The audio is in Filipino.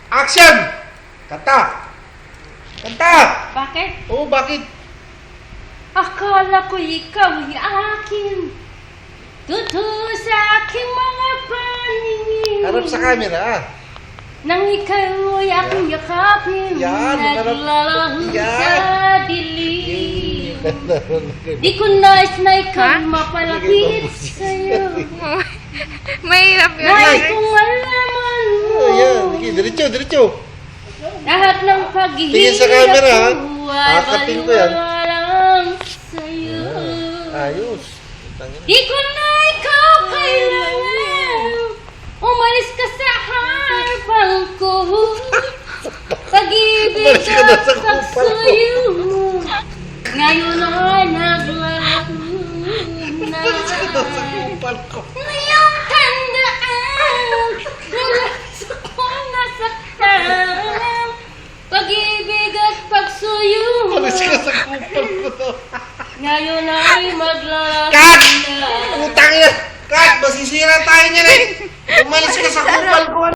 Action! Kanta! Kanta! Bakit? Oo, bakit? Akala ko ikaw ay akin. Totoo sa aking mga paningin. Harap sa camera, ah. Nang ikaw ay aking yakapin. Yan, naglalaho yan. sa dilim. Di ko nais na ikaw mapalapit sa'yo. Mahirap yun. Nais kong malaman mo. Ayan, sige, diretso. Lahat ng Tingin sa paghihirap camera, ha? ko ay Akapin ko yan. baliwalang sa'yo. Ayos. Tangin. Di ko na ikaw kailangan. Umalis ka sa harapan ko. Pag-ibig Umalis ka na at sa kupal ko. pagsuyo mo. Ngayon ay naglalaho na. Kupal ko. Ngayong tandaan. Nalasa ko nasaktan. Pag-ibig at pagsuyo mo. Umalis ka sa kupal ko to. Ngayon ay maglalaho Cut! na. Utang yan! Kat, masisira tayo niyan eh! Umalis ka sa kupal ko.